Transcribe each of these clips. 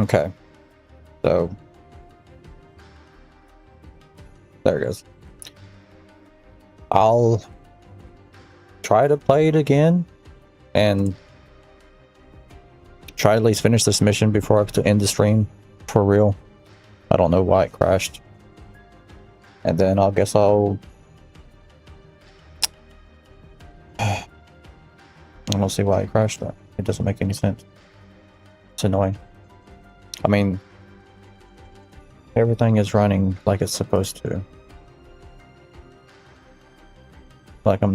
Okay. So there it goes. I'll try to play it again and try to at least finish this mission before I have to end the stream for real. I don't know why it crashed. And then I guess I don't see why it crashed that. It doesn't make any sense. It's annoying. I mean, everything is running like it's supposed to. Like I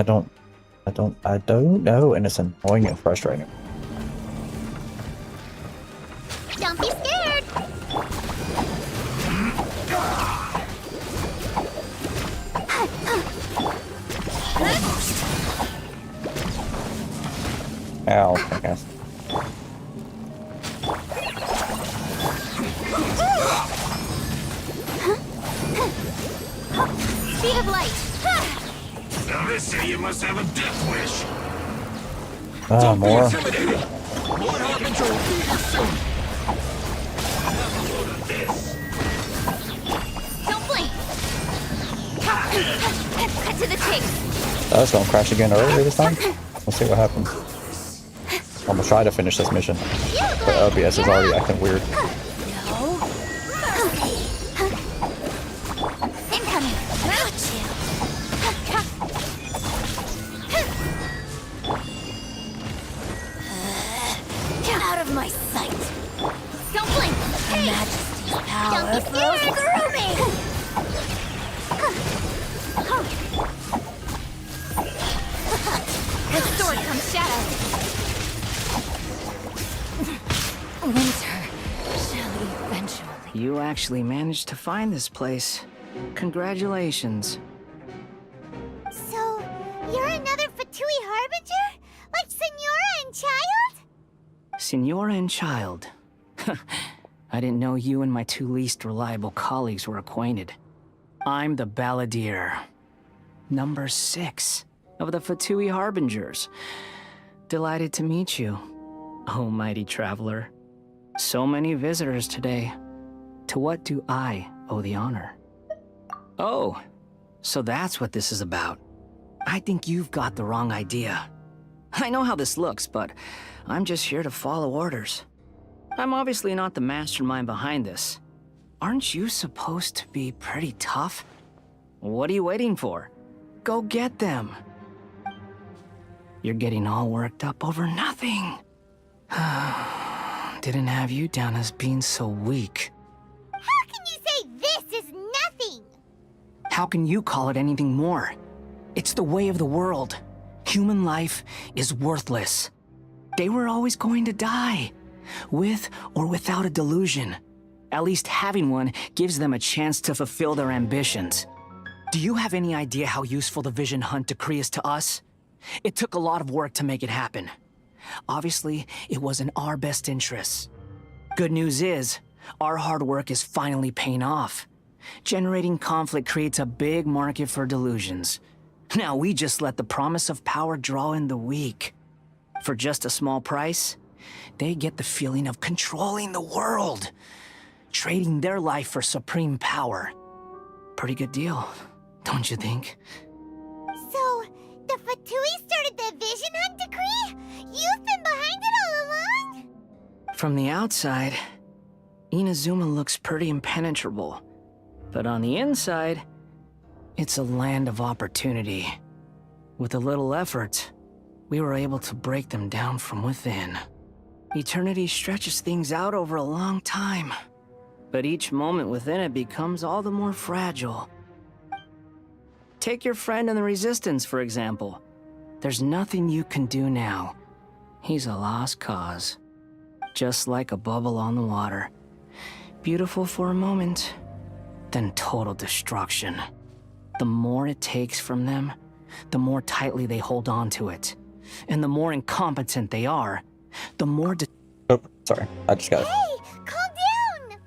don't know, and it's annoying and frustrating. Don't be scared. Ow, I guess. Speed of light. Now they say you must have a death wish. Ah, more. Intimidated. More harbinger will be here soon. Have a load of this. Don't blink. Cut to the chase. I was gonna crash again earlier this time. Let's see what happens. I'm gonna try to finish this mission. But OBS is already acting weird. No mercy. Incoming. Got you. Get out of my sight. Don't blink. Hey. Majesty's power. Don't be scared. Through me. With sword comes shadow. Winter shall eventually. You actually managed to find this place. Congratulations. So, you're another Fatui Harbinger? Like Senora and Child? Senora and Child. I didn't know you and my two least reliable colleagues were acquainted. I'm the Balladeer. Number 6 of the Fatui Harbingers. Delighted to meet you, oh mighty traveler. So many visitors today. To what do I owe the honor? Oh, so that's what this is about. I think you've got the wrong idea. I know how this looks, but I'm just here to follow orders. I'm obviously not the mastermind behind this. Aren't you supposed to be pretty tough? What are you waiting for? Go get them. You're getting all worked up over nothing. Didn't have you down as being so weak. How can you say this is nothing? How can you call it anything more? It's the way of the world. Human life is worthless. They were always going to die, with or without a delusion. At least having one gives them a chance to fulfill their ambitions. Do you have any idea how useful the Vision Hunt decree is to us? It took a lot of work to make it happen. Obviously, it was in our best interests. Good news is, our hard work is finally paying off. Generating conflict creates a big market for delusions. Now we just let the promise of power draw in the weak. For just a small price, they get the feeling of controlling the world, trading their life for supreme power. Pretty good deal, don't you think? So, the Fatui started the Vision Hunt decree? You've been behind it all along? From the outside, Inazuma looks pretty impenetrable. But on the inside, it's a land of opportunity. With a little effort, we were able to break them down from within. Eternity stretches things out over a long time, but each moment within it becomes all the more fragile. Take your friend in the Resistance, for example. There's nothing you can do now. He's a lost cause. Just like a bubble on the water. Beautiful for a moment, then total destruction. The more it takes from them, the more tightly they hold on to it. And the more incompetent they are, the more Oh, sorry. I just got it. Hey, calm down!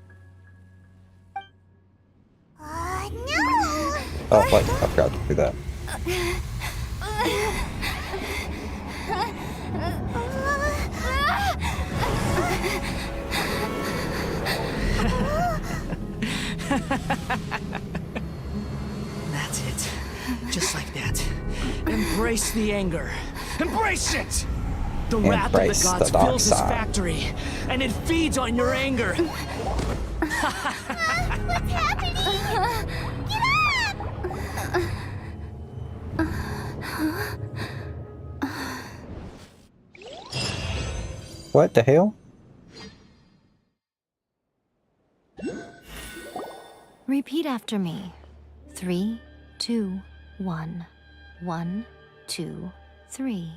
No! Oh, wait. I forgot to do that. Embrace the anger. Embrace it! The wrath of the Embrace gods the dark fills this side. factory, and it feeds on your anger. What's happening? Get up! What the hell? Repeat after me. 3, 2, 1. 1, 2, 3.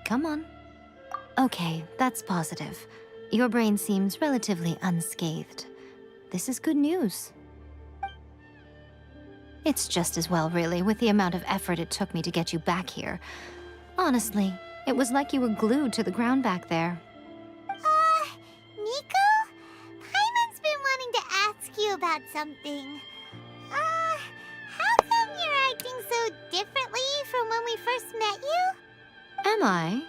Come on. Okay, that's positive. Your brain seems relatively unscathed. This is good news. It's just as well, really, with the amount of effort it took me to get you back here. Honestly, it was like you were glued to the ground back there. Nico? Paimon's been wanting to ask you about something. How come you're acting so differently from when we first met you? Am I?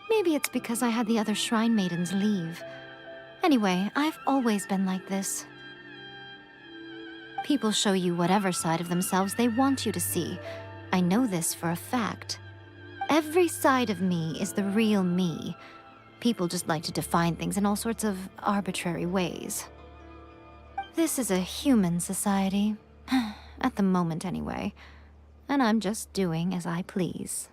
Maybe it's because I had the other Shrine Maidens leave. Anyway, I've always been like this. People show you whatever side of themselves they want you to see. I know this for a fact. Every side of me is the real me. People just like to define things in all sorts of arbitrary ways. This is a human society. At the moment, anyway. And I'm just doing as I please.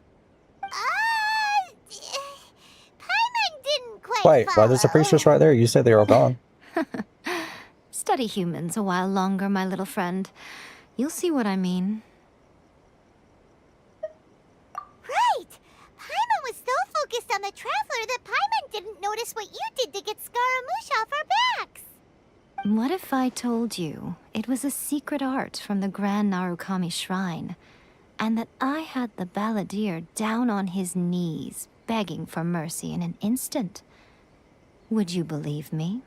Paimon didn't quite Wait, why there's a follow. priestess right there? You said they were all gone. Study humans a while longer, my little friend. You'll see what I mean. Right! Paimon was so focused on the Traveler that Paimon didn't notice what you did to get Scaramouche off our backs. What if I told you it was a secret art from the Grand Narukami Shrine, and that I had the balladeer down on his knees, begging for mercy in an instant? Would you believe me?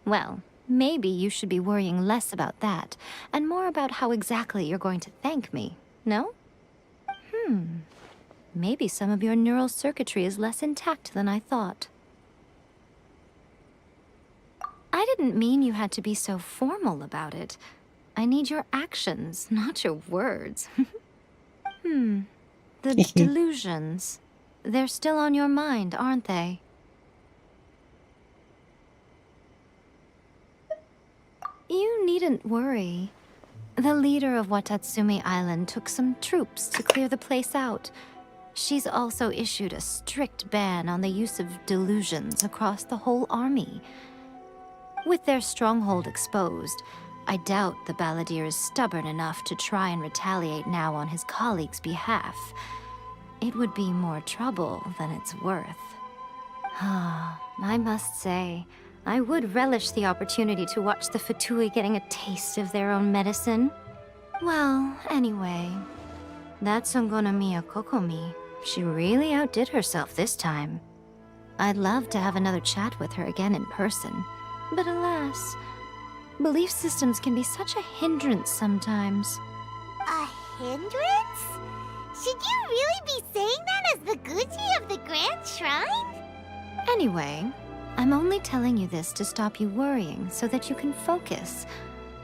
Well, maybe you should be worrying less about that, and more about how exactly you're going to thank me, no? Maybe some of your neural circuitry is less intact than I thought. I didn't mean you had to be so formal about it. I need your actions, not your words. The delusions. They're still on your mind, aren't they? You needn't worry. The leader of Watatsumi Island took some troops to clear the place out. She's also issued a strict ban on the use of delusions across the whole army. With their stronghold exposed, I doubt the balladeer is stubborn enough to try and retaliate now on his colleague's behalf. It would be more trouble than it's worth. I must say, I would relish the opportunity to watch the Fatui getting a taste of their own medicine. Well, anyway, that Songonomiya Kokomi, she really outdid herself this time. I'd love to have another chat with her again in person, but alas, belief systems can be such a hindrance sometimes. A hindrance? Should you really be saying that as the Gucci of the Grand Shrine? Anyway, I'm only telling you this to stop you worrying so that you can focus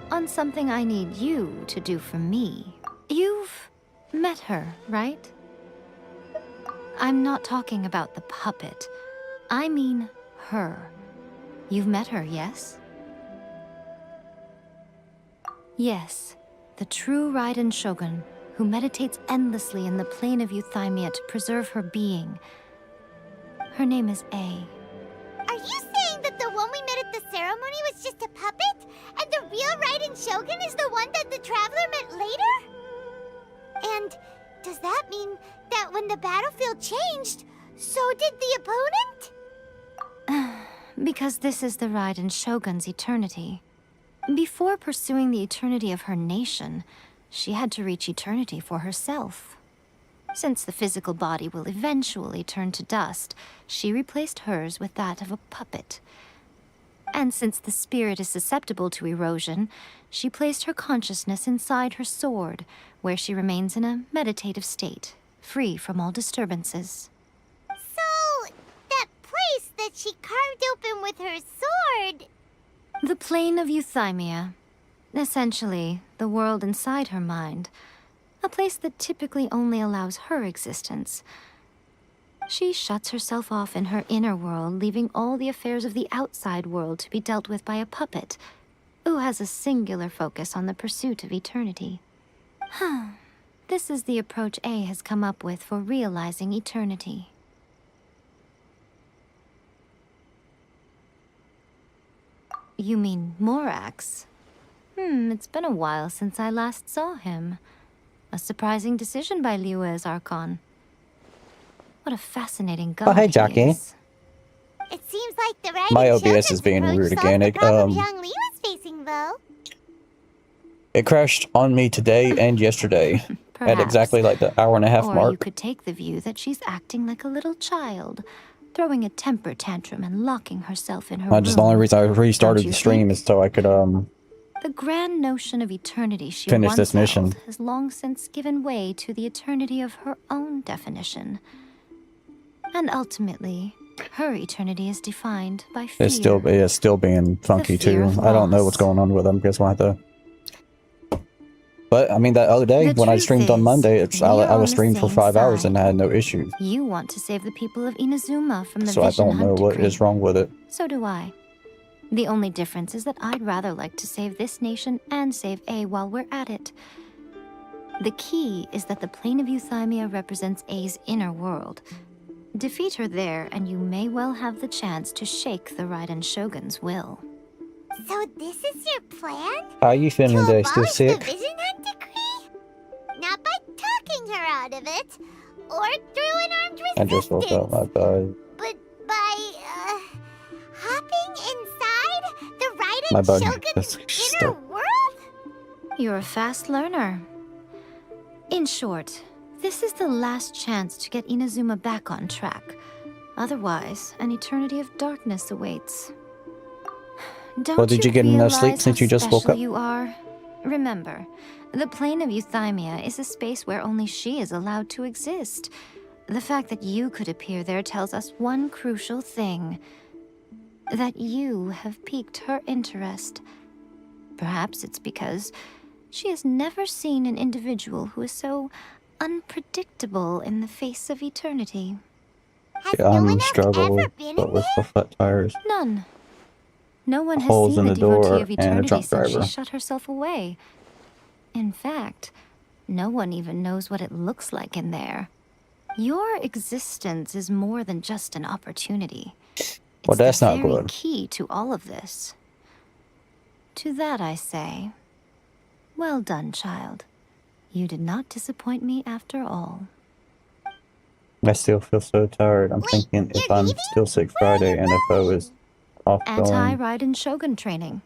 on something I need you to do for me. You've met her, right? I'm not talking about the puppet. I mean her. You've met her, yes? Yes, the true Raiden Shogun, who meditates endlessly in the plane of Euthymia to preserve her being. Her name is A. Are you saying that the one we met at the ceremony was just a puppet? And the real Raiden Shogun is the one that the Traveler met later? And does that mean that when the battlefield changed, so did the opponent? Because this is the Raiden Shogun's eternity. Before pursuing the eternity of her nation, she had to reach eternity for herself. Since the physical body will eventually turn to dust, she replaced hers with that of a puppet. And since the spirit is susceptible to erosion, she placed her consciousness inside her sword, where she remains in a meditative state, free from all disturbances. So, that place that she carved open with her sword... The plane of Euthymia. Essentially, the world inside her mind. A place that typically only allows her existence. She shuts herself off in her inner world, leaving all the affairs of the outside world to be dealt with by a puppet, who has a singular focus on the pursuit of eternity. This is the approach A has come up with for realizing eternity. You mean Morax? It's been a while since I last saw him. A surprising decision by Liyue's Archon. What a fascinating god hey, he Jackie. It is. seems like the right My OBS is being weird again. The problem Zhang Li was facing, though. It crashed on me today and yesterday at Perhaps. exactly like the hour and a half Or mark. you could take the view that she's acting like a little child, throwing a temper tantrum and locking herself in her room. Just the only reason I restarted Don't you the stream think? is so I could The grand notion of eternity she Finish once this mission. held has long since given way to the eternity of her own definition. And ultimately, her eternity is defined by fear. it's still being funky fear too. of I don't know loss. what's going on with them because we'll have to. But I mean, that other day The when I truth streamed on is, Monday, we I are on was the streamed for same 5 hours side. and I had no issues. You want to save the people of Inazuma from the So I Vision don't know Hunt what decree. is wrong with it. So do I. The only difference is that I'd rather like to save this nation and save A while we're at it. The key is that the plane of Euthymia represents A's inner world. Defeat her there, and you may well have the chance to shake the Raiden Shogun's will. So this is your plan? How are you feeling To today? Still abolish sick? the Vision Hunt decree? Not by talking her out of it, or through an armed resistance. I just woke up. My bad. But by, hopping inside the My Raiden bug Shogun's just inner stuck. world? You're a fast learner. In short, this is the last chance to get Inazuma back on track. Otherwise, an eternity of darkness awaits. Don't Well, did you get enough sleep realize since how you just woke special up? You are? Remember, the plane of Euthymia is a space where only she is allowed to exist. The fact that you could appear there tells us one crucial thing. That you have piqued her interest. Perhaps it's because she has never seen an individual who is so unpredictable in the face of eternity. Has Yeah, no I'm one else struggling ever been but in with there? the flat tires. None. No one has Holes seen in a the door devotee of and a eternity drunk since she driver. shut herself away. In fact, no one even knows what it looks like in there. Your existence is more than just an opportunity. It's Well, that's the not very good. key to all of this. To that I say, well done, child. You did not disappoint me after all. I still feel so tired. I'm Wait, thinking if you're I'm leaving? still sick Friday and if I was off going Anti-Raiden Shogun training.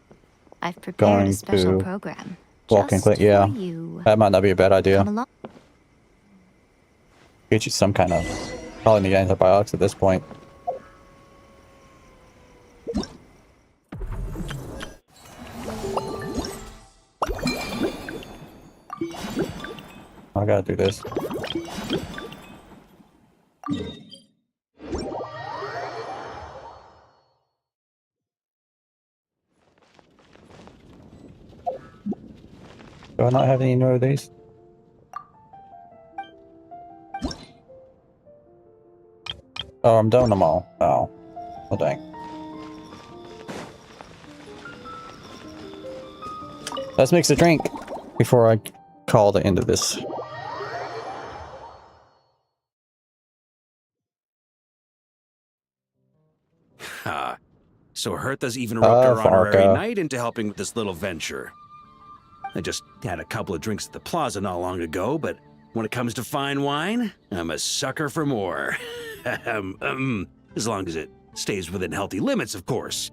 I've prepared Going a special to program. walk and Just click, yeah. for you. That might not be a bad idea. Come along. Get you some kind of probably need antibiotics at this point. I gotta do this. Do I not have any more of these? Oh, I'm done them all. Oh. Well, dang. Let's mix a drink before I call the end of this. Ha. So Hertha's even roped her honorary Farka. knight into helping with this little venture. I just had a couple of drinks at the plaza not long ago, but when it comes to fine wine, I'm a sucker for more. As long as it stays within healthy limits, of course.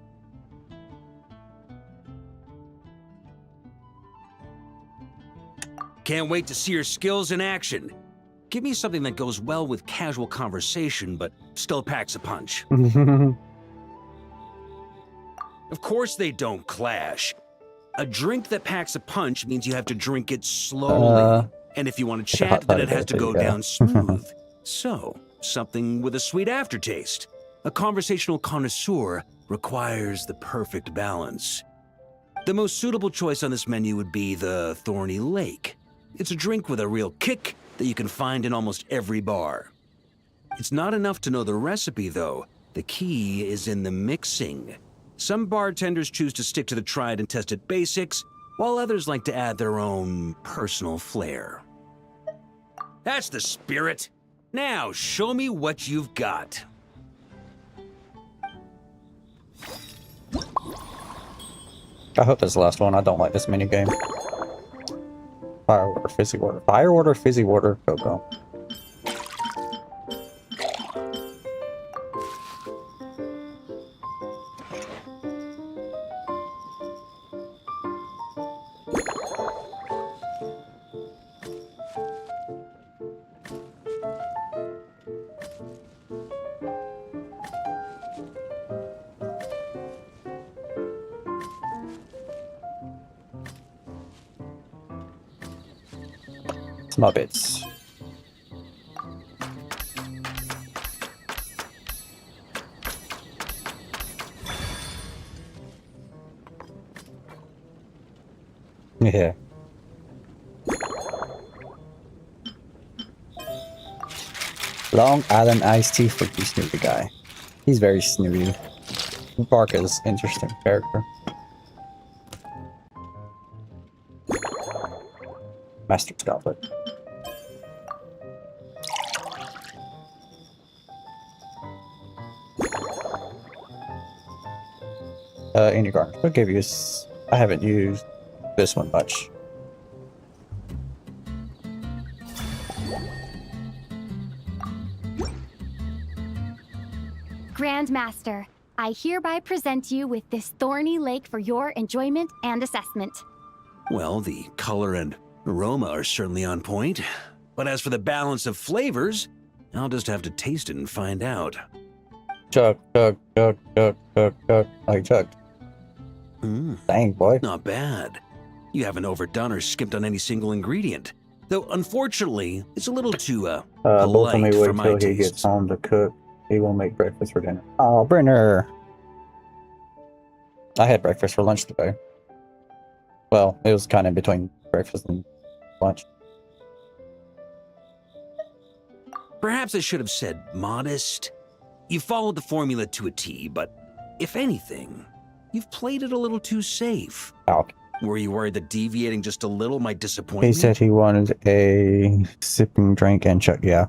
Can't wait to see your skills in action. Give me something that goes well with casual conversation, but still packs a punch. Of course they don't clash. A drink that packs a punch means you have to drink it slowly. And if you want to chat, then it has to go down smooth. So, something with a sweet aftertaste. A conversational connoisseur requires the perfect balance. The most suitable choice on this menu would be the Thorny Lake. It's a drink with a real kick that you can find in almost every bar. It's not enough to know the recipe, though. The key is in the mixing. Some bartenders choose to stick to the tried and tested basics, while others like to add their own personal flair. That's the spirit. Now, show me what you've got. I hope that's the last one. I don't like this minigame. Fire water, fizzy water. Fire water, fizzy water, cocoa. Muppets. Yeah. Long Island iced tea for the Snoopy guy. He's very snooty. Barker's interesting character. Master Goblet. Any garnish. I'll give you. I haven't used this one much. Grandmaster, I hereby present you with this Thorny Lake for your enjoyment and assessment. Well, the color and aroma are certainly on point. But as for the balance of flavors, I'll just have to taste it and find out. Chug. I chugged. Dang, boy. Not bad. You haven't overdone or skimped on any single ingredient. Though, unfortunately, it's a little too, Both of me polite for wait my till he tastes. gets home to cook. He will make breakfast for dinner. Oh, Brenner. I had breakfast for lunch today. Well, it was kind of in between breakfast and lunch. Perhaps I should have said modest. You followed the formula to a T, but if anything, you've played it a little too safe. Oh. Were you worried that deviating just a little might disappoint He me? said he wanted a sipping drink and chuck. Yeah.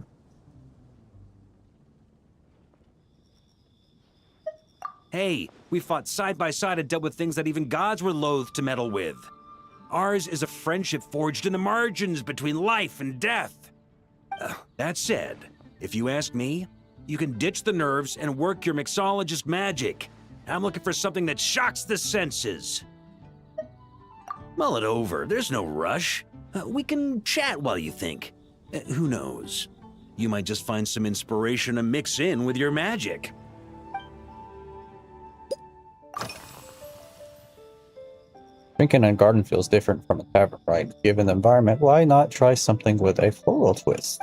Hey, we fought side by side and dealt with things that even gods were loath to meddle with. Ours is a friendship forged in the margins between life and death. That said, if you ask me, you can ditch the nerves and work your mixologist magic. I'm looking for something that shocks the senses. Mull it over, there's no rush. We can chat while you think. Who knows? You might just find some inspiration to mix in with your magic. Drinking in a garden feels different from a tavern, right? Given the environment, why not try something with a floral twist?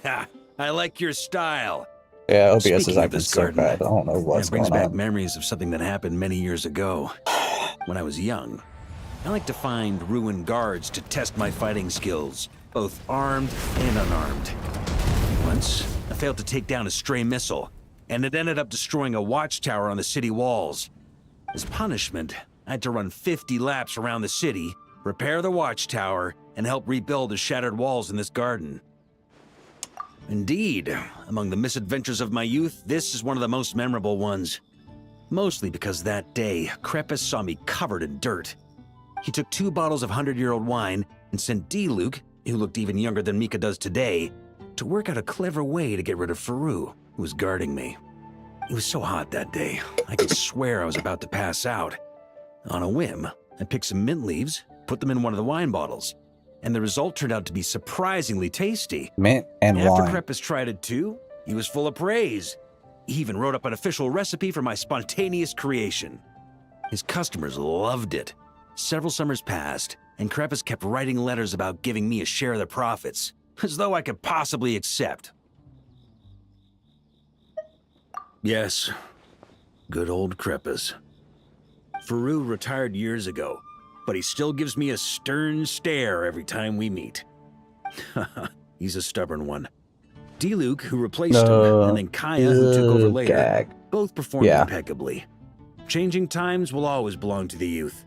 Ha! I like your style. Yeah, OBS is Speaking of acting this so garden, bad. I don't know what's It brings going back on. memories of something that happened many years ago. When I was young, I like to find ruined guards to test my fighting skills, both armed and unarmed. Once, I failed to take down a stray missile, and it ended up destroying a watchtower on the city walls. As punishment, I had to run 50 laps around the city, repair the watchtower, and help rebuild the shattered walls in this garden. Indeed, among the misadventures of my youth, this is one of the most memorable ones. Mostly because that day, Crepus saw me covered in dirt. He took 2 bottles of 100-year-old wine and sent D-Luke, who looked even younger than Mika does today, to work out a clever way to get rid of Faru, who was guarding me. It was so hot that day, I could swear I was about to pass out. On a whim, I picked some mint leaves, put them in one of the wine bottles, and the result turned out to be surprisingly tasty. Mint and After wine. Crepus tried it too, he was full of praise. He even wrote up an official recipe for my spontaneous creation. His customers loved it. Several summers passed, and Crepus kept writing letters about giving me a share of the profits, as though I could possibly accept. Yes, good old Crepus. Faru retired years ago, but he still gives me a stern stare every time we meet. He's a stubborn one. D-Luke, who replaced him, and then Kaya, who took over later, gag. both performed Yeah. impeccably. Changing times will always belong to the youth.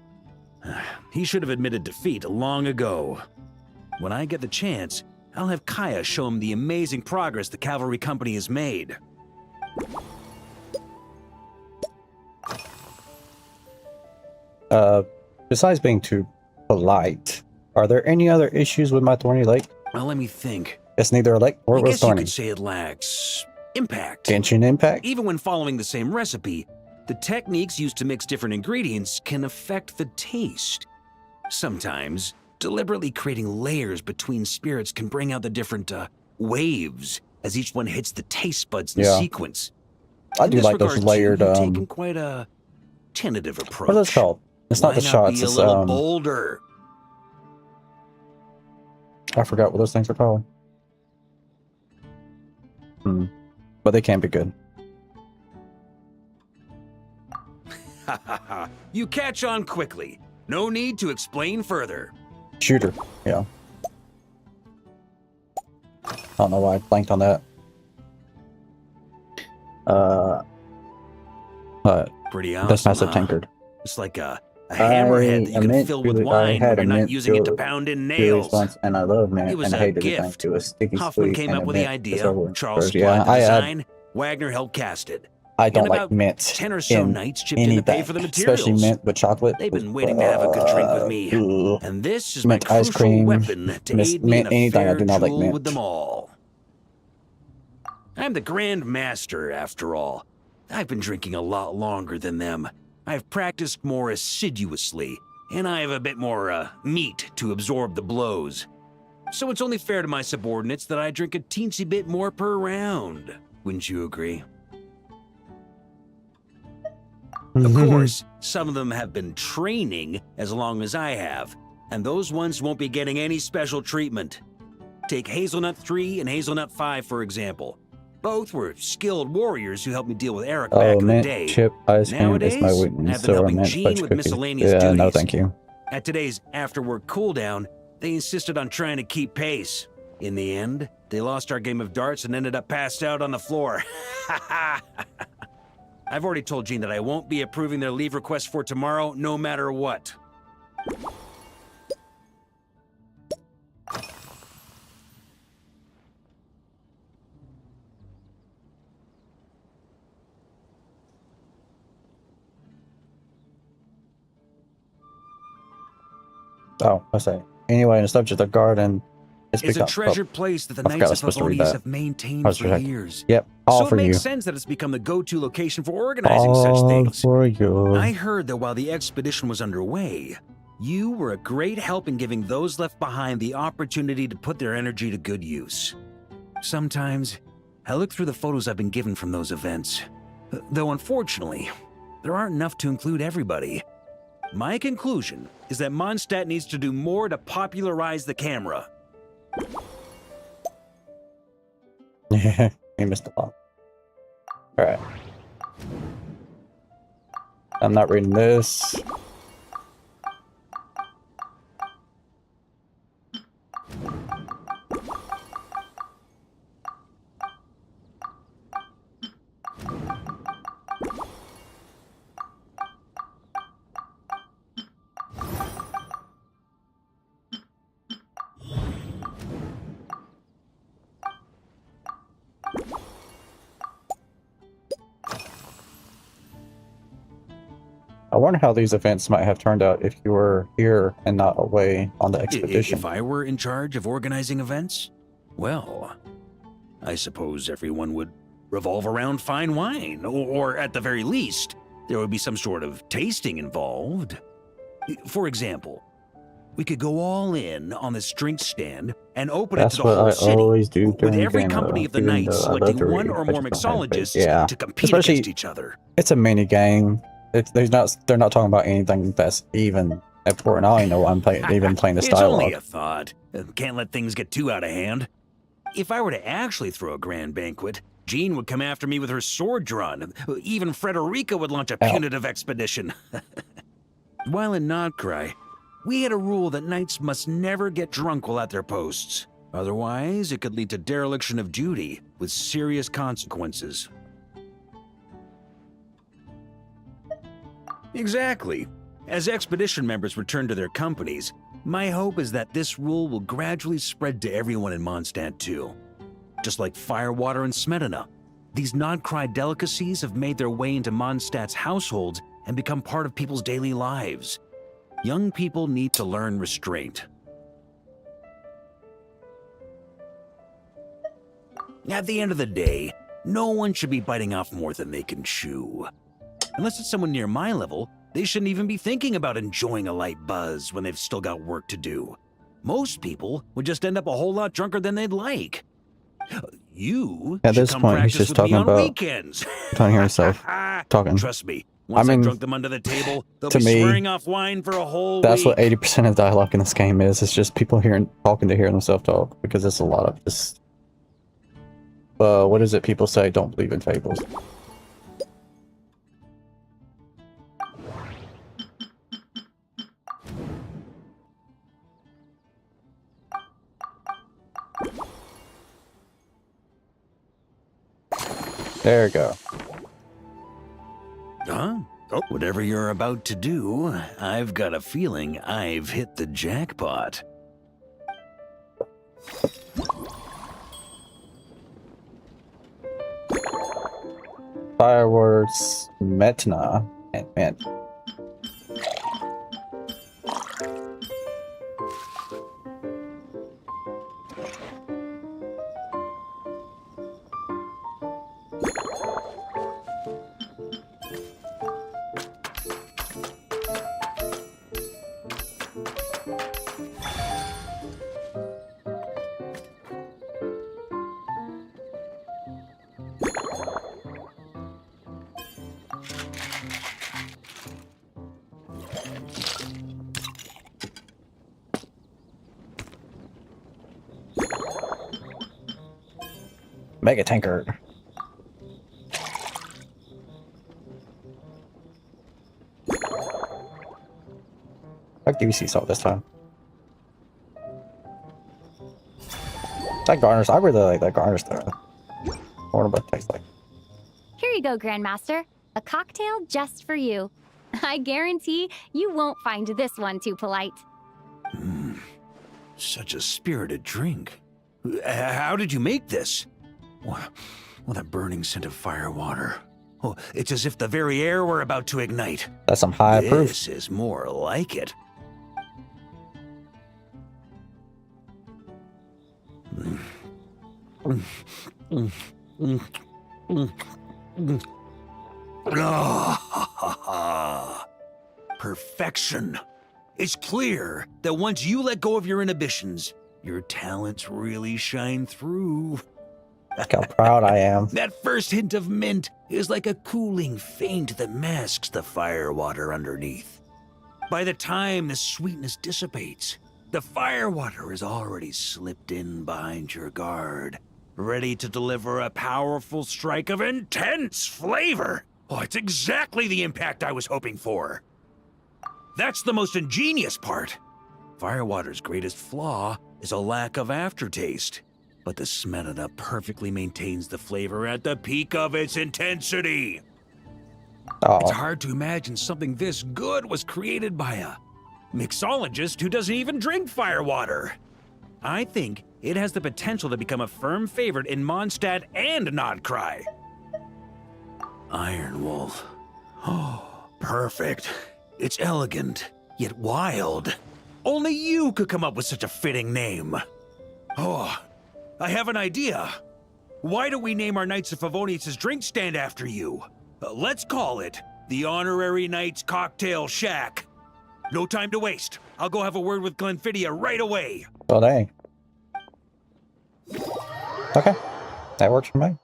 He should have admitted defeat long ago. When I get the chance, I'll have Kaya show him the amazing progress the Cavalry Company has made. Besides being too polite, are there any other issues with my Thorny Lake? Well, let me think. It's neither a lake or I a guess you thorny. could say it lacks impact. Genshin impact? Even when following the same recipe, the techniques used to mix different ingredients can affect the taste. Sometimes, deliberately creating layers between spirits can bring out the different waves as each one hits the taste buds in Yeah. sequence. I In do this like those regard, too, layered, you've taken quite a tentative approach. what is it called? It's not Why the shots, be a it's, little bolder? I forgot what those things are called. But they can be good. You catch on quickly. No need to explain further. Shooter, yeah. I don't know why I blanked on that. But Pretty awesome, that's massive huh? tankard. It's like a hammerhead that you can fill with wine, but you're not using it to pound in nails. Once, and I love mint, It was and I a hated the thing. gift. It was sticky Hoffman sweet came and up a with the mint. idea. It's over. Charles First, yeah, supplied the I design. Wagner helped cast it. don't And like about mint 10 or so in knights chipped in to anything, pay for the materials. especially mint with chocolate. They've been waiting to have a good drink with me. Ugh. And this is Mint my ice crucial cream, weapon to aid me mint in a anything. I fair do not like duel mint. with them all. I'm the Grand Master, after all. I've been drinking a lot longer than them. I've practiced more assiduously, and I have a bit more meat to absorb the blows. So it's only fair to my subordinates that I drink a teensy bit more per round. Wouldn't you agree? Of course, some of them have been training as long as I have, and those ones won't be getting any special treatment. Take Hazelnut 3 and Hazelnut 5, for example. Both were skilled warriors who helped me deal with Eric back in the mint day. chip ice cream is my Nowadays, weakness. I've been So are helping mint Jean fudge with cookies. miscellaneous Yeah, no, duties. thank you. At today's after-work cooldown, they insisted on trying to keep pace. In the end, they lost our game of darts and ended up passed out on the floor. I've already told Jean that I won't be approving their leave request for tomorrow, no matter what. Oh, I say. Anyway, in the subject of garden, It's a become- treasured place that the I forgot I Knights was of supposed to read Favonius that. have maintained I was for right. years. Yep, all So for it makes you. sense that it's become the go-to location for organizing such All things. for you. I heard that while the expedition was underway, you were a great help in giving those left behind the opportunity to put their energy to good use. Sometimes, I look through the photos I've been given from those events, though unfortunately, there aren't enough to include everybody. My conclusion is that Mondstadt needs to do more to popularize the camera. Yeah, you missed a lot. Alright. I'm not reading this. I wonder how these events might have turned out if you were here and not away on the expedition. If I were in charge of organizing events, well, I suppose everyone would revolve around fine wine, or at the very least, there would be some sort of tasting involved. For example, we could go all in on this drink stand and open That's it to the what whole I city, always do with during every game company mode, of the even Knights though I love selecting to one read or more French behind it. mixologists Yeah. to compete Especially- against each other. It's a mini game. They're not talking about anything that's even important. I don't even know why I'm even playing this It's only dialogue. a thought. Can't let things get too out of hand. If I were to actually throw a grand banquet, Jean would come after me with her sword drawn. Even Frederica would launch a Ow. punitive expedition. While in Nodcry, we had a rule that knights must never get drunk while at their posts. Otherwise, it could lead to dereliction of duty with serious consequences. Exactly. As expedition members return to their companies, my hope is that this rule will gradually spread to everyone in Mondstadt too. Just like firewater and Smedina, these non-cry delicacies have made their way into Mondstadt's households and become part of people's daily lives. Young people need to learn restraint. At the end of the day, no one should be biting off more than they can chew. Unless it's someone near my level, they shouldn't even be thinking about enjoying a light buzz when they've still got work to do. Most people would just end up a whole lot drunker than they'd like. You At should this come point, he's practice just with talking me on about weekends. trying to hear himself talking. Trust me, once mean, I've drunk them under the table, they'll to be me, swearing off wine for a whole That's week. what 80% of dialogue in this game is. It's just people talking to hear themselves talk, because it's a lot of just. What is it people say? Don't believe in fables. There we go. Huh? Oh, whatever you're about to do, I've got a feeling I've hit the jackpot. Fireworks, Metna, and Ment. Mega tanker. Fuck DVC salt this time. That garnish, I really like that garnish though. I wonder what it tastes like. Here you go, Grandmaster. A cocktail just for you. I guarantee you won't find this one too polite. Such a spirited drink. How did you make this? Well, that burning scent of firewater. Oh, it's as if the very air were about to ignite. That's some high proof. This is more like it. Perfection. It's clear that once you let go of your inhibitions, your talents really shine through. Look how proud I am. That first hint of mint is like a cooling feint that masks the firewater underneath. By the time the sweetness dissipates, the firewater is already slipped in behind your guard, ready to deliver a powerful strike of intense flavor. Oh, it's exactly the impact I was hoping for. That's the most ingenious part. Firewater's greatest flaw is a lack of aftertaste, but the Smedina perfectly maintains the flavor at the peak of its intensity. Oh, It's hard to imagine something this good was created by a mixologist who doesn't even drink firewater. I think it has the potential to become a firm favorite in Mondstadt and Nodcry. Iron Wolf. Oh, perfect. It's elegant, yet wild. Only you could come up with such a fitting name. Oh, I have an idea. Why don't we name our Knights of Favonius' drink stand after you? Let's call it the Honorary Knights Cocktail Shack. No time to waste. I'll go have a word with Glenfiddich right away. well, dang. Okay, that works for me.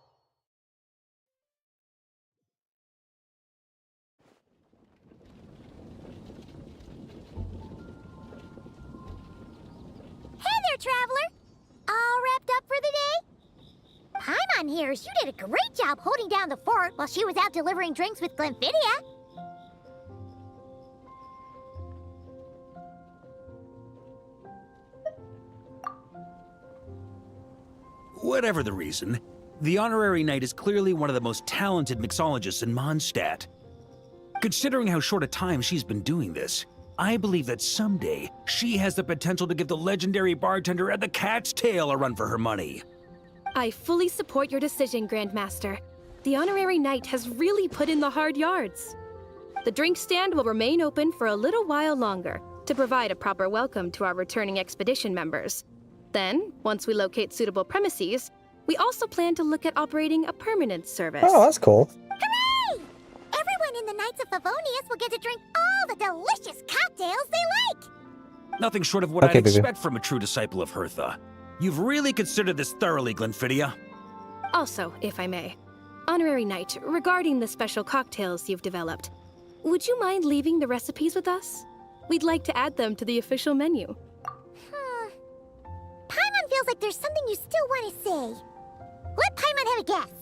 Hey there, Traveler! All wrapped up for the day? Paimon hears you did a great job holding down the fort while she was out delivering drinks with Glenfiddich. Whatever the reason, the Honorary Knight is clearly one of the most talented mixologists in Mondstadt. Considering how short a time she's been doing this, I believe that someday she has the potential to give the legendary bartender at the Cat's Tail a run for her money. I fully support your decision, Grandmaster. The Honorary Knight has really put in the hard yards. The drink stand will remain open for a little while longer to provide a proper welcome to our returning expedition members. Then, once we locate suitable premises, we also plan to look at operating a permanent service. Oh, that's cool. Hooray! Everyone in the Knights of Favonius will get to drink all the delicious cocktails they like! Nothing short of what Okay, I'd baby. expect from a true disciple of Hertha. You've really considered this thoroughly, Glenfidia. Also, if I may, Honorary Knight, regarding the special cocktails you've developed, would you mind leaving the recipes with us? We'd like to add them to the official menu. Paimon feels like there's something you still want to say. Let Paimon have a guess.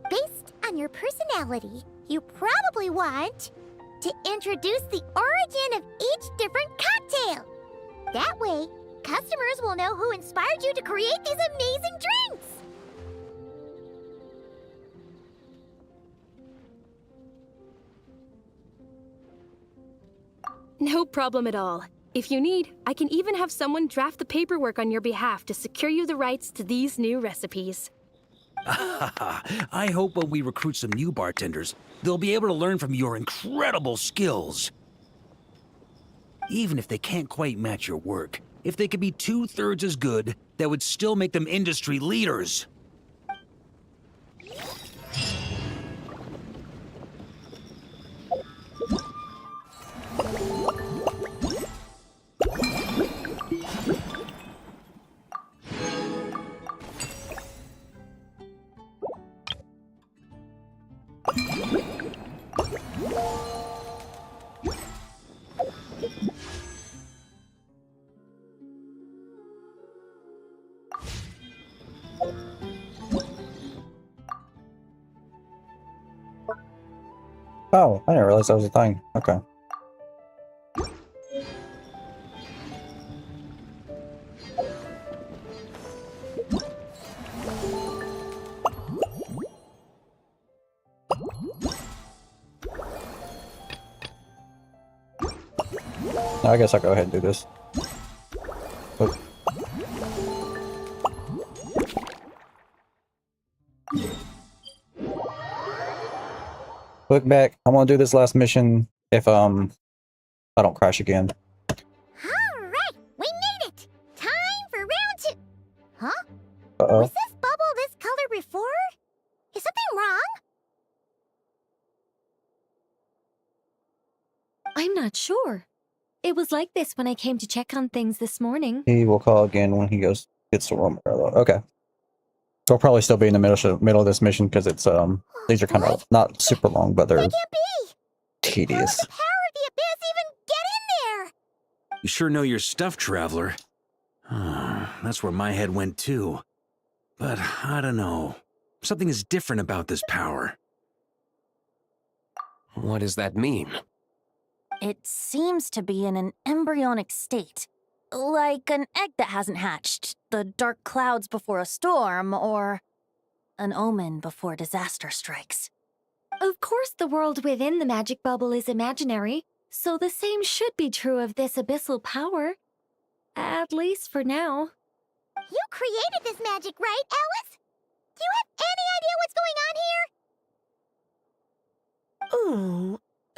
Based on your personality, you probably want to introduce the origin of each different cocktail. That way, customers will know who inspired you to create these amazing drinks. No problem at all. If you need, I can even have someone draft the paperwork on your behalf to secure you the rights to these new recipes. I hope when we recruit some new bartenders, they'll be able to learn from your incredible skills. Even if they can't quite match your work, if they could be 2/3 as good, that would still make them industry leaders. Oh, I didn't realize that was a thing. Okay. I guess I'll go ahead and do this. Oh. Look back. I want to do this last mission if I don't crash again. Alright, we made it! Time for round 2. Huh? Uh-oh. Was this bubble this color before? Is something wrong? I'm not sure. It was like this when I came to check on things this morning. He will call again when he gets to Rome. Okay. So I'll probably still be in the middle of this mission because it's these are kind of not super long, but they're That can't be! tedious. How did the power of the abyss even get in there? You sure know your stuff, Traveler. That's where my head went too. But I don't know. Something is different about this power. What does that mean? It seems to be in an embryonic state. Like an egg that hasn't hatched, the dark clouds before a storm, or an omen before disaster strikes. Of course, the world within the magic bubble is imaginary, so the same should be true of this abyssal power. At least for now. You created this magic, right, Alice? Do you have any idea what's going on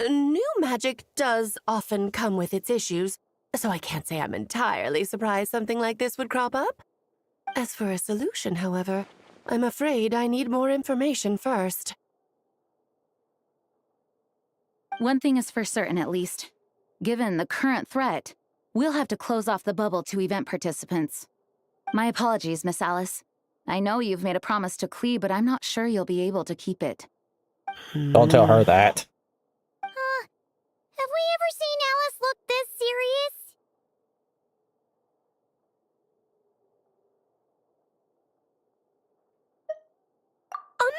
here? New magic does often come with its issues, so I can't say I'm entirely surprised something like this would crop up. As for a solution, however, I'm afraid I need more information first. One thing is for certain, at least. Given the current threat, we'll have to close off the bubble to event participants. My apologies, Miss Alice. I know you've made a promise to Klee, but I'm not sure you'll be able to keep it. Don't tell her that. Have we ever seen Alice look this serious?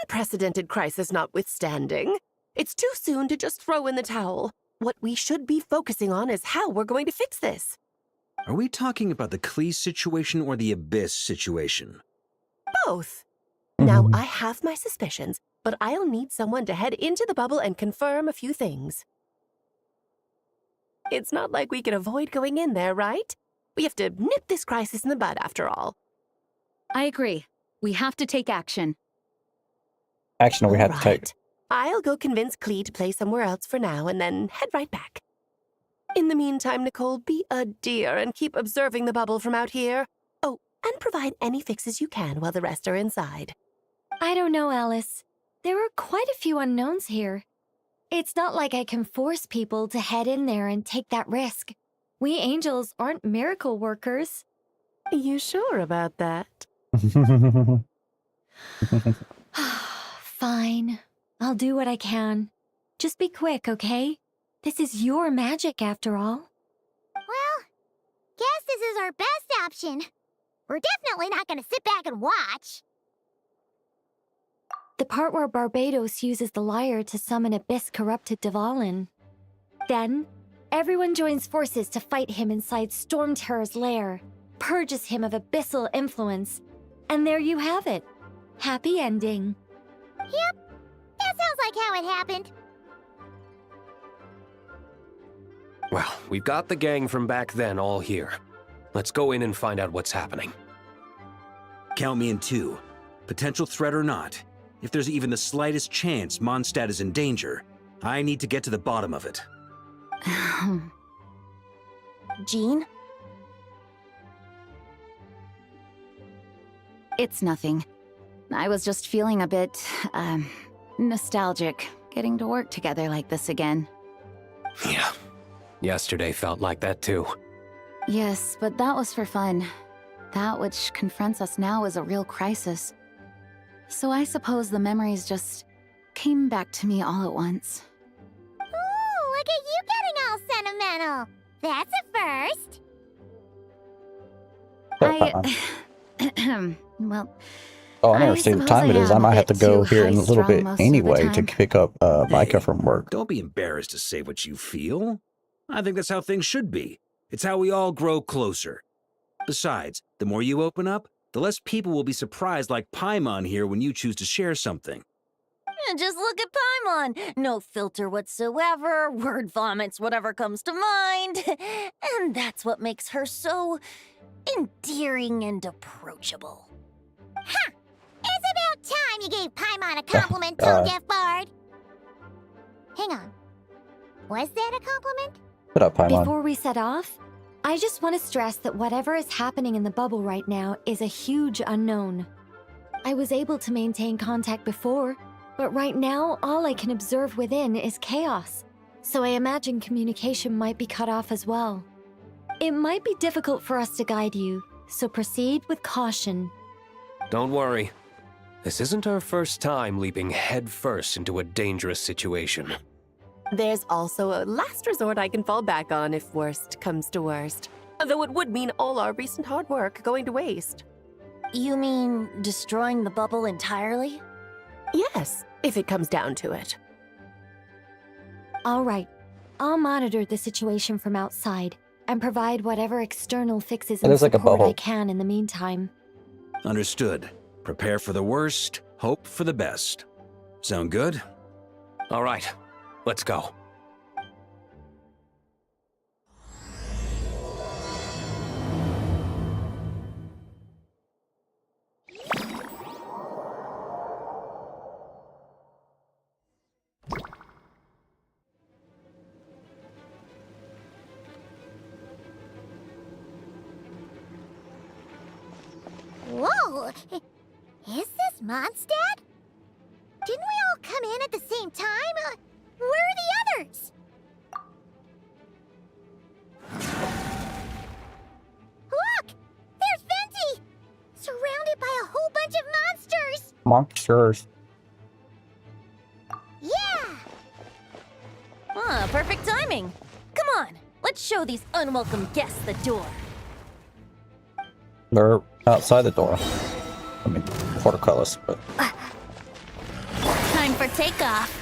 Unprecedented crisis notwithstanding, it's too soon to just throw in the towel. What we should be focusing on is how we're going to fix this. Are we talking about the Klee situation or the Abyss situation? both. Now, I have my suspicions, but I'll need someone to head into the bubble and confirm a few things. It's not like we can avoid going in there, right? We have to nip this crisis in the bud, after all. I agree. We have to take action. Action we have to All take. right. I'll go convince Klee to play somewhere else for now and then head right back. In the meantime, Nicole, be a dear and keep observing the bubble from out here. Oh, and provide any fixes you can while the rest are inside. I don't know, Alice. There are quite a few unknowns here. It's not like I can force people to head in there and take that risk. We angels aren't miracle workers. You sure about that? Fine. I'll do what I can. Just be quick, okay? This is your magic, after all. Well, guess this is our best option. We're definitely not gonna sit back and watch. The part where Barbados uses the lyre to summon abyss-corrupted Dvalin. Then, everyone joins forces to fight him inside Storm Terror's lair, purges him of abyssal influence, and there you have it. Happy ending. Yep, that sounds like how it happened. Well, we've got the gang from back then all here. Let's go in and find out what's happening. Count me in too. Potential threat or not, if there's even the slightest chance Mondstadt is in danger, I need to get to the bottom of it. Jean? It's nothing. I was just feeling a bit, nostalgic, getting to work together like this again. Yeah. Yesterday felt like that too. Yes, but that was for fun. That which confronts us now is a real crisis. So I suppose the memories just came back to me all at once. Ooh, look at you getting all sentimental. That's a first. Well, Oh, I never I see the suppose time I it is. I am a might have to bit go too here in a little high-strung bit most of the anyway to time. pick up Micah from work. Don't be embarrassed to say what you feel. I think that's how things should be. It's how we all grow closer. Besides, the more you open up, the less people will be surprised like Paimon here when you choose to share something. Just look at Paimon. No filter whatsoever, word vomits whatever comes to mind. And that's what makes her so endearing and approachable. Ha! It's about time you gave Paimon a compliment, tone-deaf bard. Hang on. Was that a compliment? Put up, Paimon. Before we set off, I just want to stress that whatever is happening in the bubble right now is a huge unknown. I was able to maintain contact before, but right now all I can observe within is chaos, so I imagine communication might be cut off as well. It might be difficult for us to guide you, so proceed with caution. Don't worry. This isn't our first time leaping headfirst into a dangerous situation. There's also a last resort I can fall back on if worst comes to worst. Though it would mean all our recent hard work going to waste. You mean destroying the bubble entirely? Yes, if it comes down to it. All right, I'll monitor the situation from outside and provide whatever external fixes and There's like a support I bubble. can in the meantime. Understood. Prepare for the worst, hope for the best. Sound good? All right, let's go. Whoa! Is this Mondstadt? Didn't we all come in at the same time? Where are the others? Look! There's Venti! Surrounded by a whole bunch of monsters! Monsters. Yeah! Perfect timing. Come on, let's show these unwelcome guests the door. They're outside the door. I mean, portcullis, but Time for takeoff.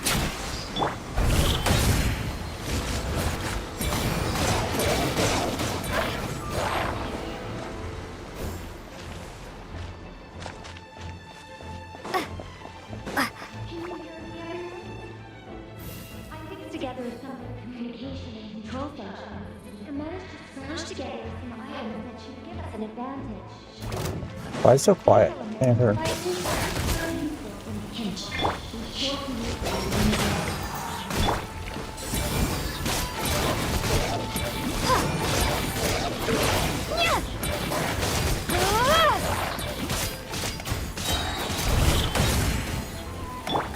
together some communication and control functions and managed to smash together some items that should give us an advantage. Why is it so quiet? Can't hear.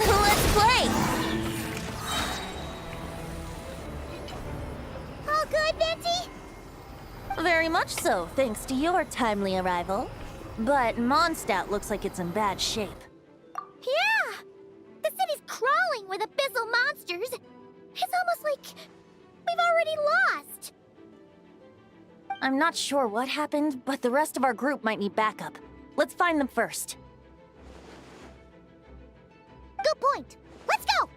Let's play! All good, Venti? Very much so, thanks to your timely arrival. But Mondstadt looks like it's in bad shape. Yeah! The city's crawling with abyssal monsters. It's almost like we've already lost. I'm not sure what happened, but the rest of our group might need backup. Let's find them first. Good point. Let's go!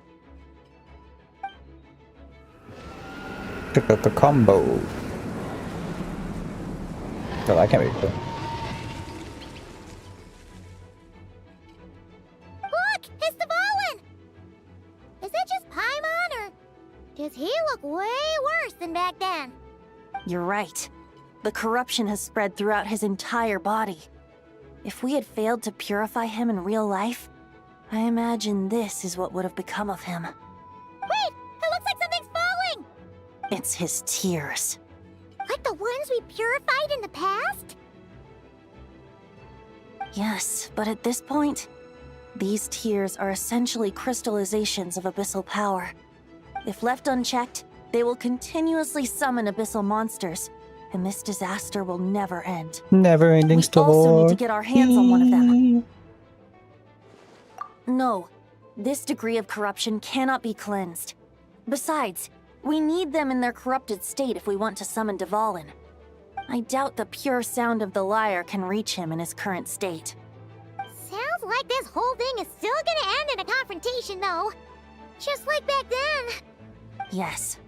Check out the combo. Oh, that can't be good. Look! It's the Volin! Is that just Paimon, or does he look way worse than back then? You're right. The corruption has spread throughout his entire body. If we had failed to purify him in real life, I imagine this is what would have become of him. Wait! It looks like something's falling! It's his tears. Like the ones we purified in the past? Yes, but at this point, these tears are essentially crystallizations of abyssal power. If left unchecked, they will continuously summon abyssal monsters, and this disaster will never end. Never-ending We story. also need to get our hands on one of them. No, this degree of corruption cannot be cleansed. Besides, we need them in their corrupted state if we want to summon Dvalin. I doubt the pure sound of the lyre can reach him in his current state. Sounds like this whole thing is still gonna end in a confrontation, though. Just like back then. Yes.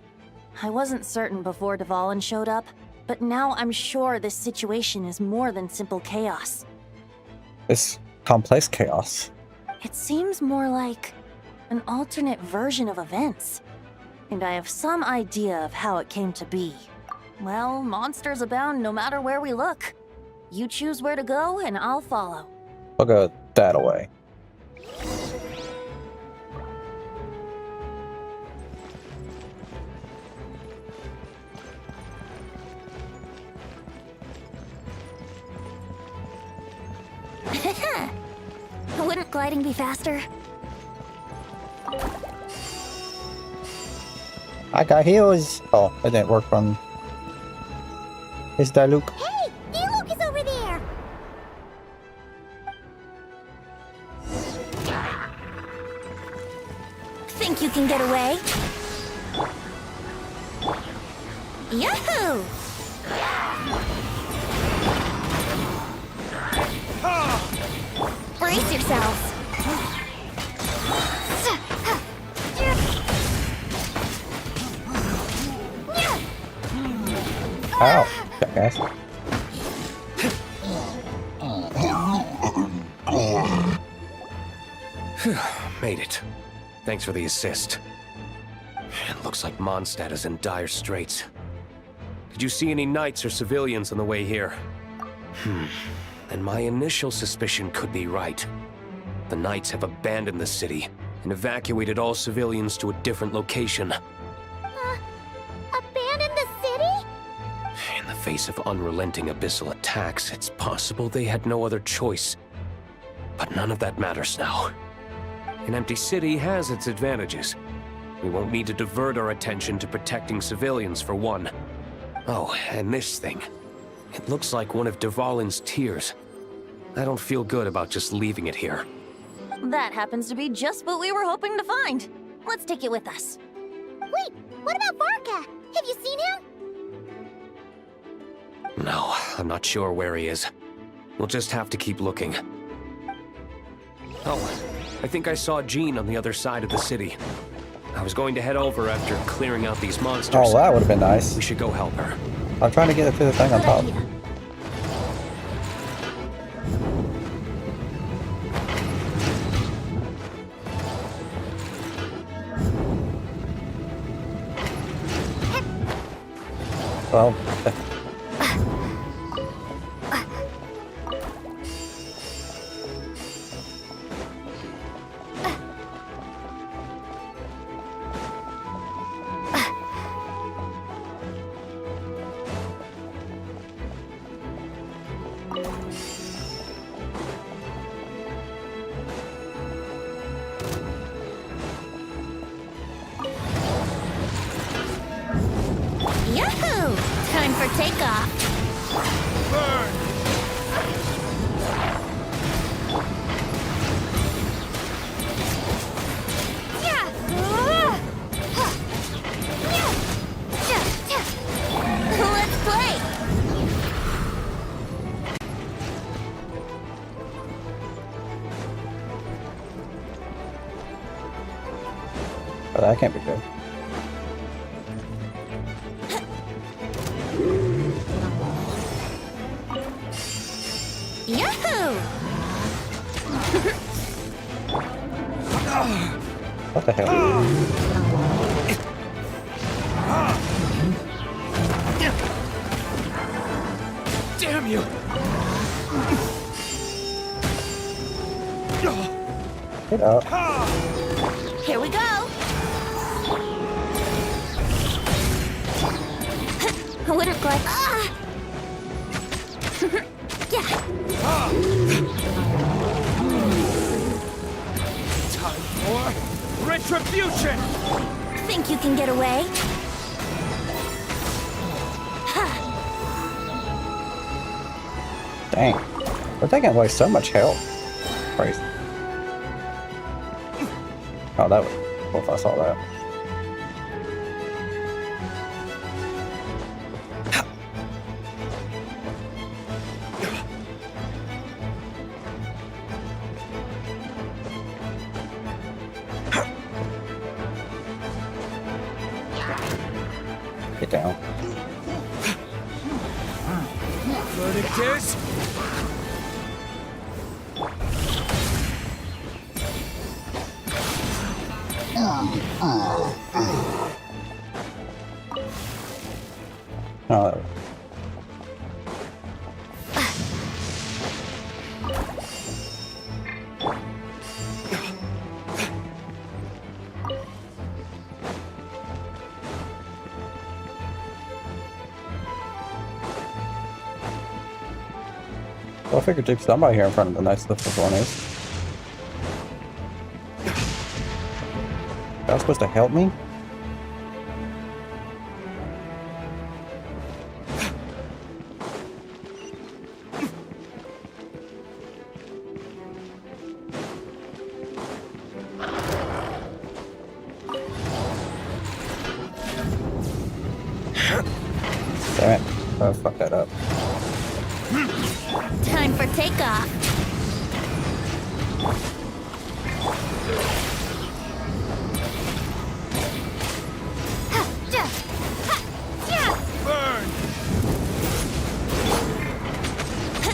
I wasn't certain before Dvalin showed up, but now I'm sure this situation is more than simple chaos. It's complex chaos. It seems more like an alternate version of events. And I have some idea of how it came to be. Well, monsters abound no matter where we look. You choose where to go, and I'll follow. I'll go that away. Wouldn't gliding be faster? I got heels. Oh, it didn't work on. Is that Luke? Hey! Diluc is over there! Think you can get away? Yahoo! Brace yourselves. Ow, jackass. Made it. Thanks for the assist. It looks like Mondstadt is in dire straits. Did you see any knights or civilians on the way here? And my initial suspicion could be right. The knights have abandoned the city and evacuated all civilians to a different location. Abandon the city? In the face of unrelenting abyssal attacks, it's possible they had no other choice. But none of that matters now. An empty city has its advantages. We won't need to divert our attention to protecting civilians, for one. Oh, and this thing. It looks like one of Dvalin's tears. I don't feel good about just leaving it here. That happens to be just what we were hoping to find. Let's take it with us. Wait, what about Varka? Have you seen him? No, I'm not sure where he is. We'll just have to keep looking. Oh, I think I saw Jean on the other side of the city. I was going to head over after clearing out these monsters. Oh, that would have been nice. We should go help her. I'm trying to get it to the thing on top. Well, Yahoo! Time for takeoff. Yeah! Let's play! but that can't be good. Yahoo! What the hell? Damn you! Get up. Here we go! What a glide. Yeah! Time for retribution! Think you can get away? Dang. They're taking away so much health. Crazy. Oh, that was cool if I saw that. Get down. Verdict is... Oh, well, I figured there'd be somebody here in front of the nice lift one is. That was supposed to help me? Damn it. Oh, fuck that up. Time for takeoff. Burn!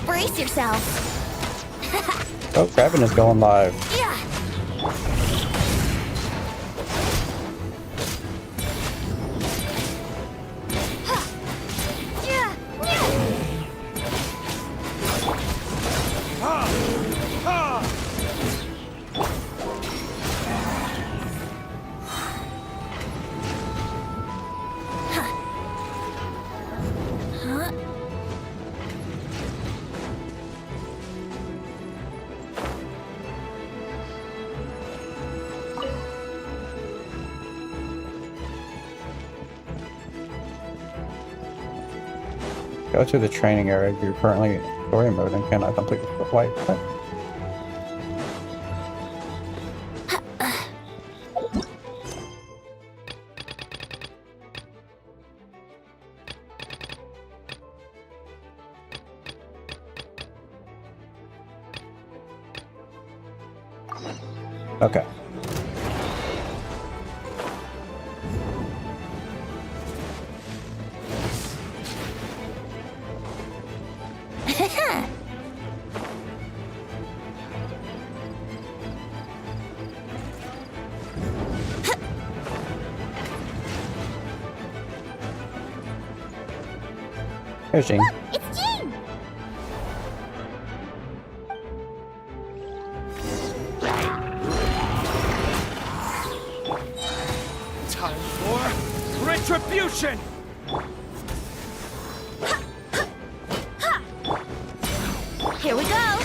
Brace yourself. Oh, Grabbing is going live. Yeah. Go to the training area. You're currently in story mode and cannot complete the flight. What? Okay. There's Jean. Look, it's Jean! Time for retribution! Here we go!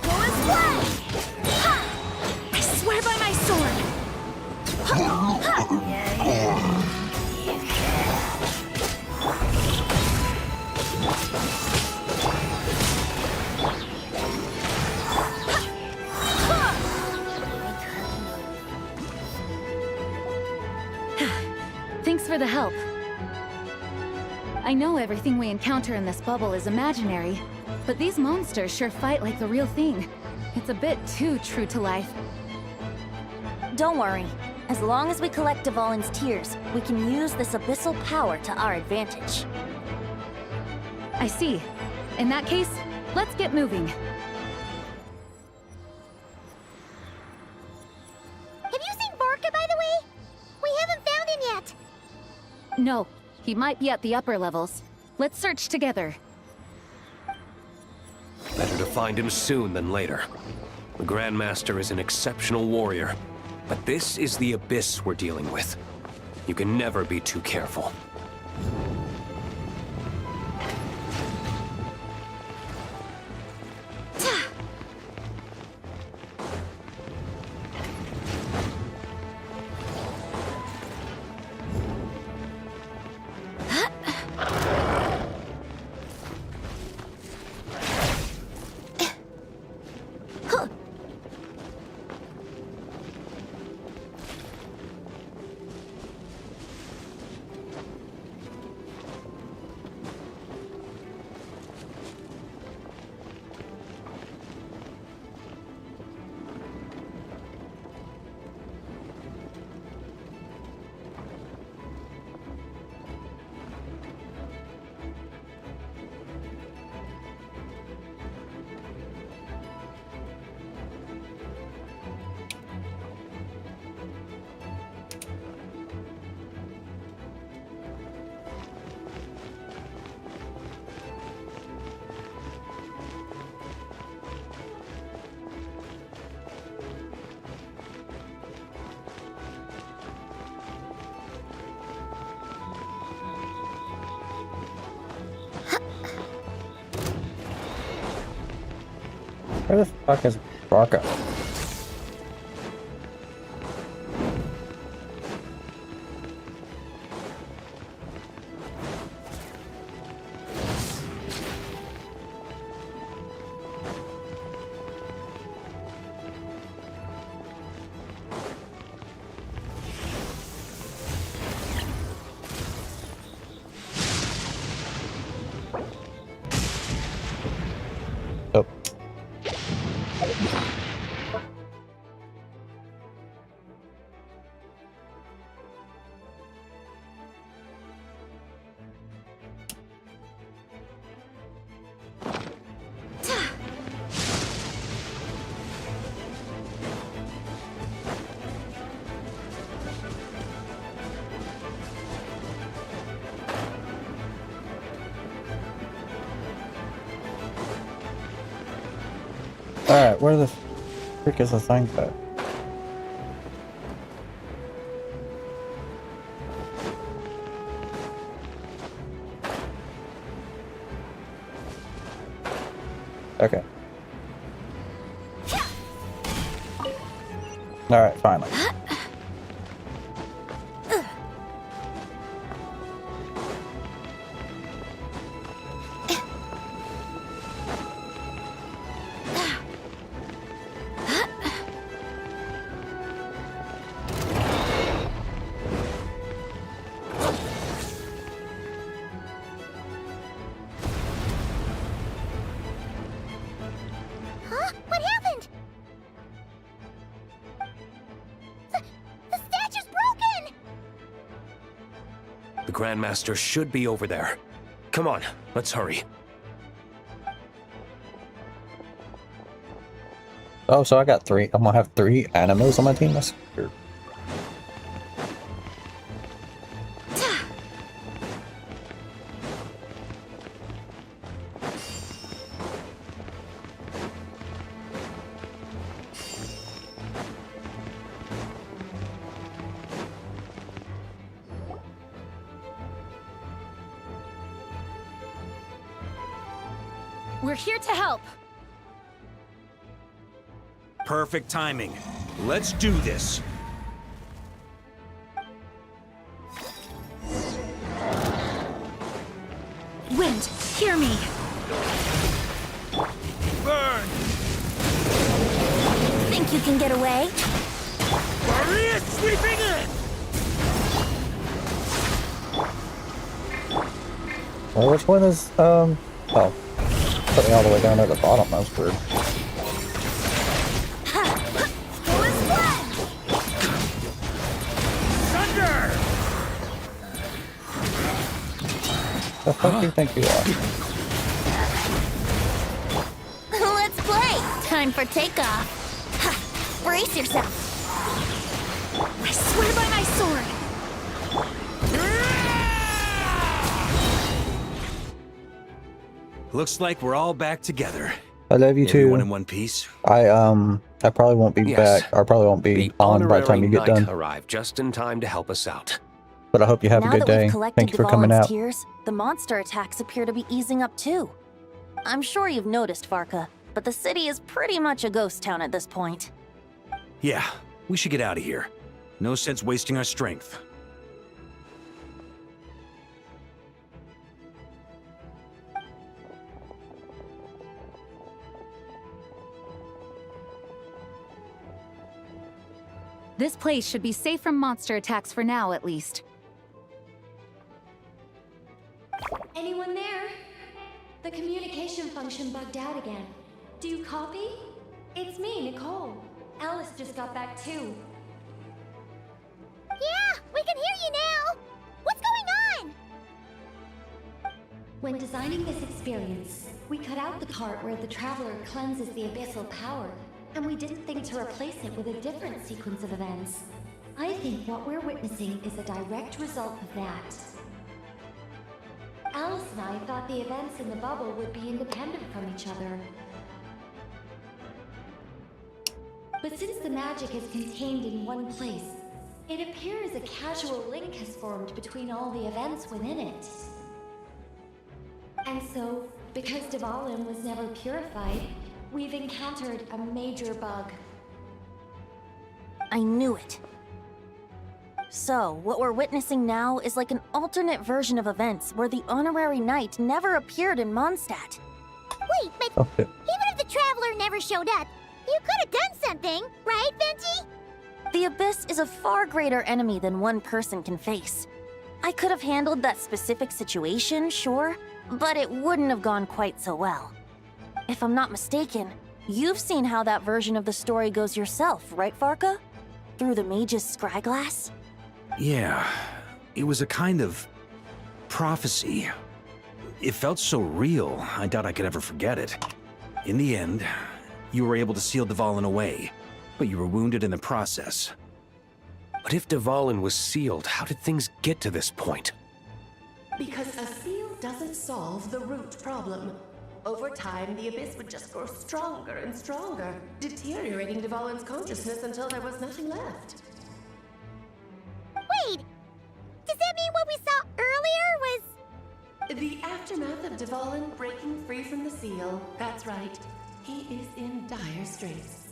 Go and play! I swear by my sword! Thanks for the help. I know everything we encounter in this bubble is imaginary, but these monsters sure fight like the real thing. It's a bit too true to life. Don't worry. As long as we collect Dvalin's tears, we can use this abyssal power to our advantage. I see. In that case, let's get moving. Have you seen Vorka, by the way? We haven't found him yet. No, he might be at the upper levels. Let's search together. Better to find him soon than later. The Grandmaster is an exceptional warrior, but this is the abyss we're dealing with. You can never be too careful. Where the fuck is Barca? Oh. Alright, where the frick is the thing at? Okay. Alright, finally. Huh? What happened? The statue's broken! The Grandmaster should be over there. Come on, let's hurry. Oh, so I got three. I'm gonna have 3 animals on my team? That's weird. We're here to help. Perfect timing. Let's do this. Wind, hear me. Burn! Think you can get away? Maria sweeping in! Well, which one is, oh. Put me all the way down at the bottom, that's weird. Thunder! The fuck do you think you are? Let's play! Time for takeoff. Ha! Brace yourself. I swear by my sword. Looks like we're all back together. I love you Everyone too. in one piece. I probably won't be Yes. back, or probably won't be The on by the time you get honorary done. knight arrived just in time to help us out. But I hope you have now a good that day. we've collected Thank you for coming Dvalin's out. tears, the monster attacks appear to be easing up too. I'm sure you've noticed, Farka, but the city is pretty much a ghost town at this point. Yeah, we should get out of here. No sense wasting our strength. This place should be safe from monster attacks for now, at least. Anyone there? The communication function bugged out again. Do you copy? It's me, Nicole. Alice just got back too. Yeah, we can hear you now. What's going on? When designing this experience, we cut out the part where the Traveler cleanses the abyssal power, and we didn't think to replace it with a different sequence of events. I think what we're witnessing is a direct result of that. Alice and I thought the events in the bubble would be independent from each other. But since the magic is contained in one place, it appears a casual link has formed between all the events within it. And so, because Dvalin was never purified, we've encountered a major bug. I knew it. So, what we're witnessing now is like an alternate version of events where the honorary knight never appeared in Mondstadt. Wait, but Okay. even if the Traveler never showed up, you could have done something, right, Venti? The Abyss is a far greater enemy than one person can face. I could have handled that specific situation, sure, but it wouldn't have gone quite so well. If I'm not mistaken, you've seen how that version of the story goes yourself, right, Farka? Through the mage's scryglass? Yeah, it was a kind of prophecy. It felt so real, I doubt I could ever forget it. In the end, you were able to seal Dvalin away, but you were wounded in the process. But if Dvalin was sealed, how did things get to this point? Because a seal doesn't solve the root problem. Over time, the Abyss would just grow stronger and stronger, deteriorating Dvalin's consciousness until there was nothing left. Wait, does that mean what we saw earlier was... The aftermath of Dvalin breaking free from the seal. That's right. He is in dire straits.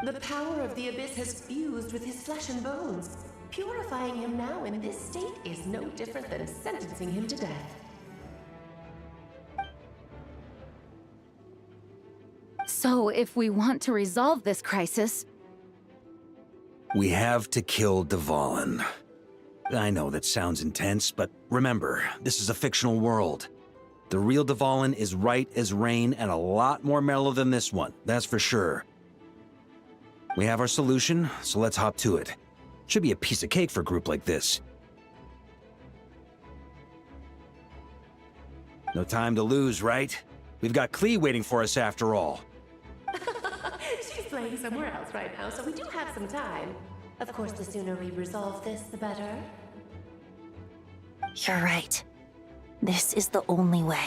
The power of the Abyss has fused with his flesh and bones. Purifying him now in this state is no different than sentencing him to death. So, if we want to resolve this crisis, We have to kill Dvalin. I know that sounds intense, but remember, this is a fictional world. The real Dvalin is right as rain and a lot more mellow than this one, that's for sure. We have our solution, so let's hop to it. Should be a piece of cake for a group like this. No time to lose, right? We've got Klee waiting for us after all. She's playing somewhere else right now, so we do have some time. Of course, the sooner we resolve this, the better. You're right. This is the only way.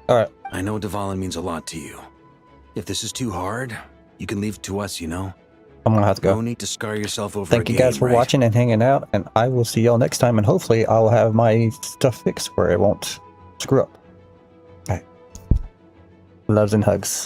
Alright. I know Dvalin means a lot to you. If this is too hard, you can leave it to us, you know? I'm gonna have to No go. need to scar yourself over Thank a you guys game, for right? watching and hanging out, and I will see y'all next time, and hopefully I'll have my stuff fixed where it won't screw up. Loves and hugs.